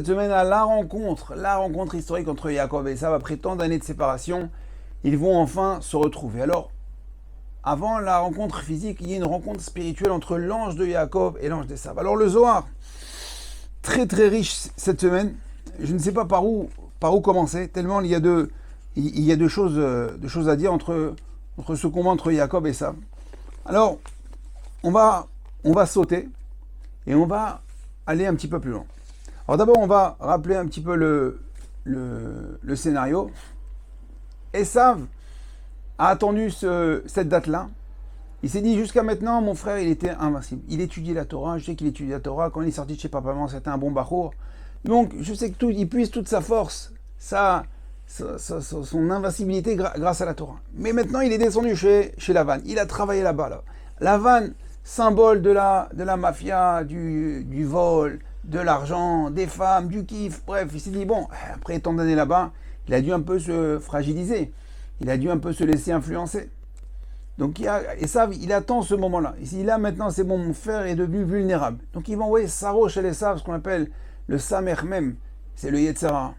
cette semaine à la rencontre historique entre Yaakov et Esav. Après tant d'années de séparation, ils vont enfin se retrouver. Alors, avant la rencontre physique, il y a une rencontre spirituelle entre l'ange de Yaakov et l'ange d'Esav. Alors le Zohar, très très riche cette semaine. Je ne sais pas par où commencer, tellement il y a deux choses à dire entre ce combat entre Yaakov et Esav. Alors, on va sauter et on va aller un petit peu plus loin. Alors d'abord, on va rappeler un petit peu le scénario. Esav a attendu cette date-là. Il s'est dit, jusqu'à maintenant, mon frère, il était invincible. Il étudiait la Torah. Je sais qu'il étudie la Torah. Quand il est sorti de chez papa-maman, c'était un bon bachour. Donc, je sais qu'il puise toute sa force, son invincibilité grâce à la Torah. Mais maintenant, il est descendu chez Lavan. Il a travaillé là-bas. Là. Lavan, symbole de la mafia, du vol, de l'argent, des femmes, du kiff. Bref, il s'est dit, bon, après tant d'années là-bas, il a dû un peu se fragiliser. Il a dû un peu se laisser influencer. Donc, Esav, il attend ce moment-là. Il là, maintenant, c'est bon, mon frère est devenu vulnérable. Donc, il va envoyer Saro chez Esav, ce qu'on appelle le Samer Mem. C'est le Yetzara.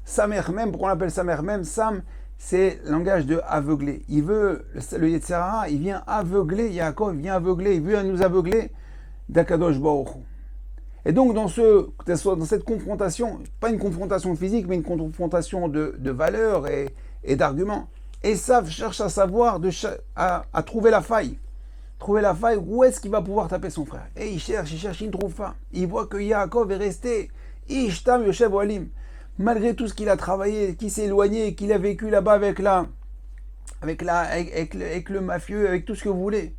Samer Mem, pourquoi on l'appelle Samer Mem? Sam, c'est le langage de aveugler. Le Yetzara, il vient aveugler Yaakov, il veut nous aveugler d'Akadosh Baruch Hu. Et donc, dans cette confrontation, pas une confrontation physique, mais une confrontation de valeurs et d'arguments, Esav cherche à savoir, à trouver la faille. Trouver la faille, où est-ce qu'il va pouvoir taper son frère? Et il cherche, il ne trouve pas. Il voit que Yaakov est resté, Ishtam Yoshev Olim. Malgré tout ce qu'il a travaillé, qu'il s'est éloigné, qu'il a vécu là-bas avec le mafieux, avec tout ce que vous voulez,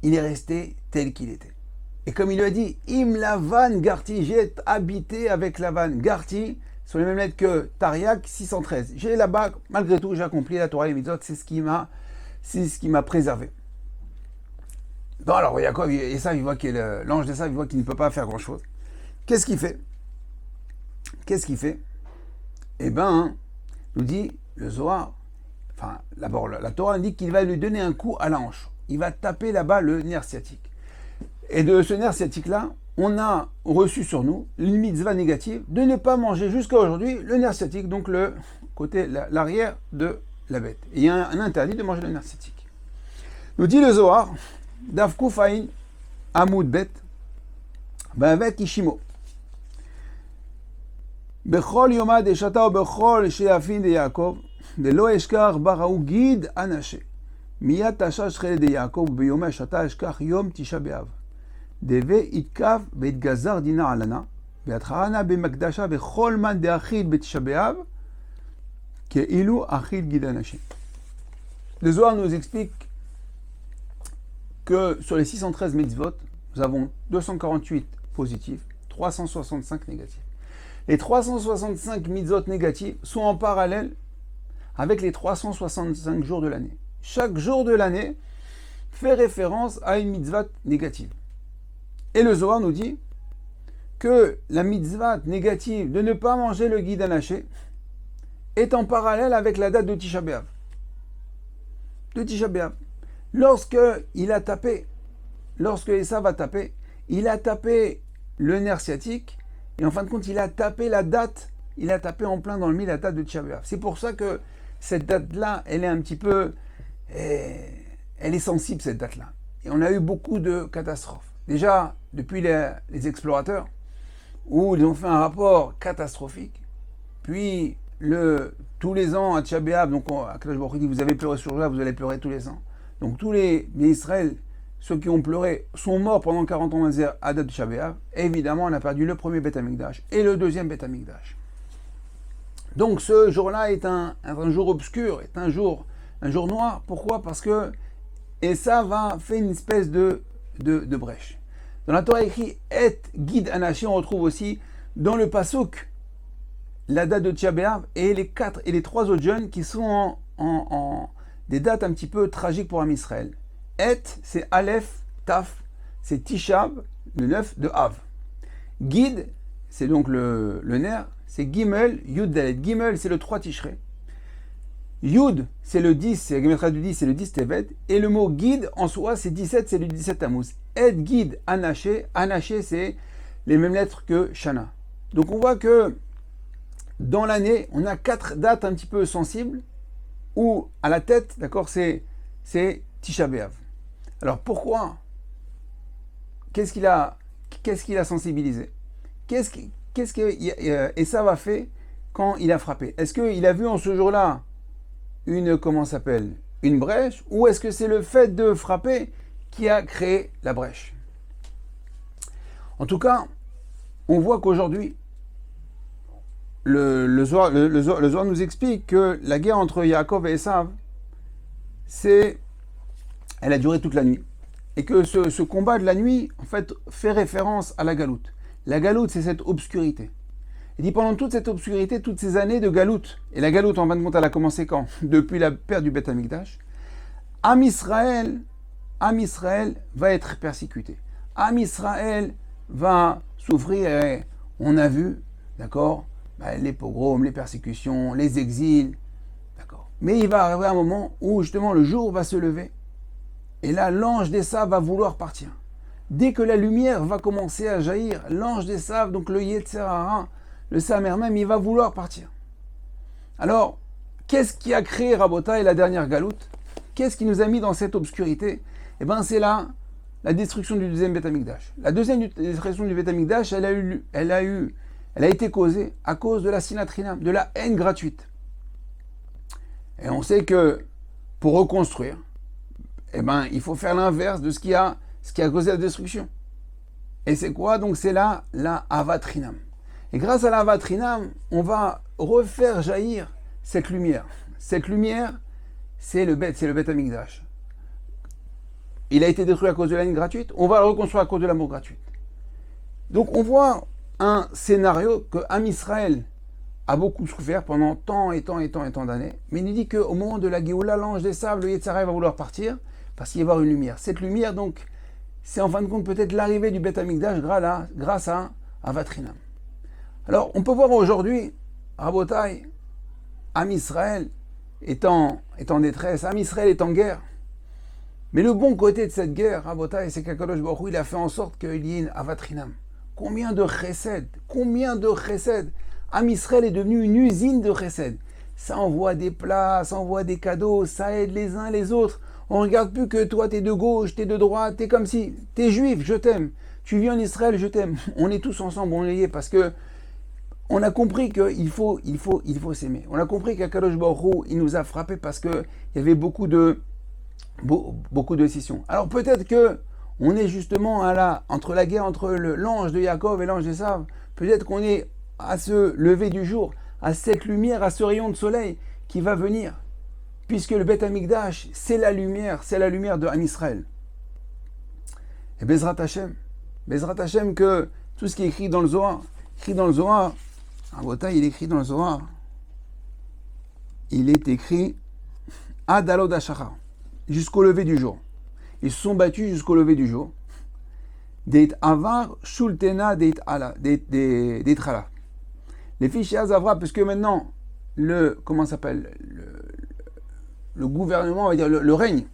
il est resté tel qu'il était. Et comme il lui a dit, Im Lavan Garti, j'ai habité avec Lavan. Garti, sur les mêmes lettres que Tariak 613. J'ai là-bas, malgré tout, j'ai accompli la Torah et les mitzvot, c'est ce qui m'a préservé. Bon, alors Yaakov, et ça, il voit l'ange de ça, il voit qu'il ne peut pas faire grand-chose. Qu'est-ce qu'il fait? Eh bien, nous dit le Zohar, enfin, d'abord, la Torah indique qu'il va lui donner un coup à la hanche. Il va taper là-bas le nerf sciatique. Et de ce nerf sciatique-là, on a reçu sur nous une mitzvah négative de ne pas manger jusqu'à aujourd'hui le nerf sciatique, donc l'arrière de la bête. Et il y a un interdit de manger le nerf sciatique. Nous dit le Zohar, Daf Kufayin Amoud Bet, avec Ishimo. Bechol Yoma de Shata ou Bechol Sheafin de Yaakov, de Lo Eshkar Baraou Guide Anaché. Miyat Tashash Chele de Yaakov, Beyoma Shata Eshkar Yom Tisha B'Av. Deve Itkav Beitgazar Dina Alana, Beatharana Bemakdasha Bechol Man de Achid Betisha B'Av, Keilu Achid Guide Anaché. Le Zohar nous explique que sur les 613 mitzvot, nous avons 248 positifs, 365 négatifs. Les 365 mitzvot négatifs sont en parallèle avec les 365 jours de l'année. Chaque jour de l'année fait référence à une mitzvah négative. Et le Zohar nous dit que la mitzvah négative de ne pas manger le guide anaché est en parallèle avec la date de Tisha B'Av. Lorsque Esav a tapé, il a tapé le nerf sciatique, et en fin de compte, il a tapé la date, il a tapé en plein dans le mille la date de Tisha B'Av. C'est pour ça que cette date-là, elle est un petit peu, elle est sensible, cette date-là. Et on a eu beaucoup de catastrophes. Déjà, depuis les explorateurs, où ils ont fait un rapport catastrophique, puis tous les ans à Tisha B'Av, donc Akadosh Baruch Hu dit, vous avez pleuré sur Joab, vous allez pleurer tous les ans. Donc tous les Israël, ceux qui ont pleuré, sont morts pendant 40 ans à date de Tisha B'Av. Et évidemment, on a perdu le premier Beth Amikdash et le deuxième Beth Amikdash. Donc ce jour-là est un jour obscur, est un jour noir. Pourquoi? Parce que Esav a fait une espèce de brèche. Dans la Torah écrit Et Guide Anaché, on retrouve aussi dans le Pasuk la date de Tisha B'Av et les trois autres jeunes qui sont en des dates un petit peu tragiques pour Am Israël. Et, c'est Aleph, Taf, c'est Tishab, le 9 de Av. Guide, c'est donc le nerf, c'est Gimel, Yud Dalet. Gimel, c'est le 3 Tishrei. Yud, c'est le 10, c'est la Gematria du 10, c'est le 10 Tevet. Et le mot guide, en soi, c'est 17, c'est le 17 Tammuz. Et guide, Anaché, c'est les mêmes lettres que Shana. Donc on voit que dans l'année, on a 4 dates un petit peu sensibles, où à la tête, d'accord, c'est Tisha B'Av. Alors pourquoi? Qu'est-ce qu'il a sensibilisé? Qu'est-ce que Esav a fait quand il a frappé? Est-ce qu'il a vu en ce jour-là une brèche, ou est-ce que c'est le fait de frapper qui a créé la brèche? En tout cas, on voit qu'aujourd'hui, le Zohar nous explique que la guerre entre Yaakov et Esav, elle a duré toute la nuit. Et que ce combat de la nuit, en fait, fait référence à la galoute. La galoute, c'est cette obscurité. Il dit pendant toute cette obscurité, toutes ces années de galoute, et la galoute, en fin de compte, elle a commencé quand? Depuis la perte du Beth Amikdash. Am Israël va être persécuté. Am Israël va souffrir, et on a vu, d'accord, les pogroms, les persécutions, les exils, d'accord. Mais il va arriver un moment où justement le jour va se lever, et là l'ange d'Esav va vouloir partir. Dès que la lumière va commencer à jaillir, l'ange d'Esav, donc le Yetzer Hara, le Samer même, il va vouloir partir. Alors, qu'est-ce qui a créé Rabotai la dernière galoute? Qu'est-ce qui nous a mis dans cette obscurité? Eh bien, c'est là la destruction du deuxième Beth Amikdash. La deuxième destruction du Beth Amikdash, elle a été causée à cause de la sinatrinam, de la haine gratuite. Et on sait que pour reconstruire, eh ben, il faut faire l'inverse de ce qui a causé la destruction. Et c'est quoi? Donc c'est là la avatrinam. Et grâce à la avatrinam, on va refaire jaillir cette lumière. Cette lumière, c'est le Beth Amikdash. Il a été détruit à cause de la haine gratuite, on va le reconstruire à cause de l'amour gratuit. Donc on voit un scénario que Am Israël a beaucoup souffert pendant tant et tant d'années, mais il dit qu'au moment de la Géoula, l'ange des sables, le Yetzer Hara va vouloir partir, parce qu'il va y avoir une lumière. Cette lumière, donc, c'est en fin de compte peut-être l'arrivée du Beth Amikdash grâce à Avatrinam. Alors, on peut voir aujourd'hui, Rabotai, Am Israël est en détresse, Am Israël est en guerre. Mais le bon côté de cette guerre, Rabotai, c'est qu'Akadosh Baruch Hu, il a fait en sorte qu'il y ait une Avatrinam. Combien de chesed? Am Israël est devenu une usine de chesed. Ça envoie des plats, ça envoie des cadeaux, ça aide les uns les autres. On ne regarde plus que toi, t'es de gauche, t'es de droite, t'es comme si, t'es juif, je t'aime. Tu vis en Israël, je t'aime. On est tous ensemble, on est liés parce que on a compris qu'il faut s'aimer. On a compris qu'Akadosh Baruch Hu, il nous a frappés parce qu'il y avait beaucoup de scissions. Alors peut-être que on est justement entre la guerre entre l'ange de Yaakov et l'ange d'Esav. Peut-être qu'on est à ce lever du jour, à cette lumière, à ce rayon de soleil qui va venir. Puisque le Beth Amikdash, c'est la lumière de Am Israël. Et Bezrat Hashem que tout ce qui est écrit dans le Zohar, Rabotai, il écrit dans le Zohar, il est écrit Ad Alod HaShachar, jusqu'au lever du jour. Ils se sont battus jusqu'au lever du jour. Deit Avar Shultena Deit Hala. Les fichiers Azavra, puisque maintenant, le gouvernement, on va dire le règne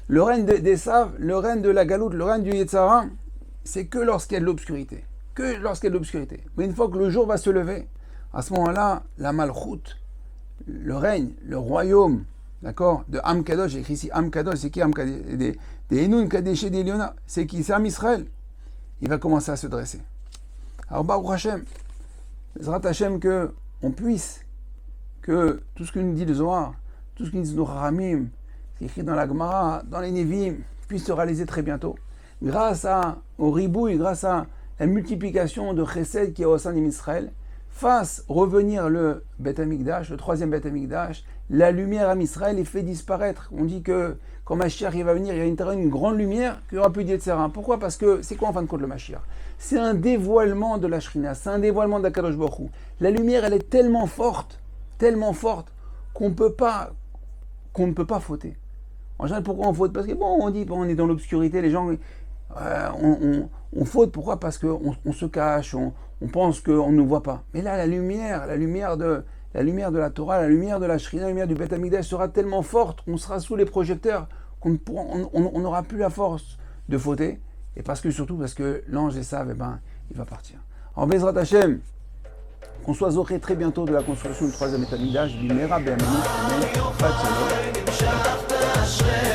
d'Esav, le règne de la galoute, le règne du Yetzer Hara, c'est que lorsqu'il y a de l'obscurité. Mais une fois que le jour va se lever, à ce moment-là, la malchoute, le règne, le royaume, d'accord, de Am Kadosh, j'ai écrit ici Am Kadosh, c'est qui Am Kadosh? Des Enun Kadeshe des Liona, c'est qui? C'est Am Israël. Il va commencer à se dresser. Alors, Baruch Hashem, Bezrat Hashem, que tout ce que nous dit le Zohar, tout ce que nous dit nos Haramim, c'est écrit dans la Gemara, dans les Nevi'im, puisse se réaliser très bientôt. Grâce au ribouille, grâce à la multiplication de chesed qui est au sein d'Israël, fasse revenir le Beth Amikdash, le troisième Beth Amikdash, la lumière à Israël est fait disparaître. On dit que quand Mashiach va venir, il y a une grande lumière, qu'il n'y aura plus d'Yetzer Hara. Pourquoi? Parce que c'est quoi en fin de compte le Mashiach? C'est un dévoilement de la Shrina, c'est un dévoilement d'Akadosh Baruch Hu. La lumière, elle est tellement forte, qu'on ne peut pas fauter. En général, pourquoi on faute? Parce que on dit on est dans l'obscurité, les gens on faute. Pourquoi? Parce qu'on se cache, on pense qu'on ne nous voit pas. Mais là, la lumière de la Torah, la lumière de la Shrina, la lumière du Beth Amikdash sera tellement forte qu'on sera sous les projecteurs qu'on n'aura plus la force de fauter. Et surtout parce que l'ange d'Esav, il va partir. Alors Bezrat Hashem, Qu'on soit zoré très bientôt de la construction du troisième état d'Amigdash, Bimera, Be'amenu, Amen, Shabbat Shalom.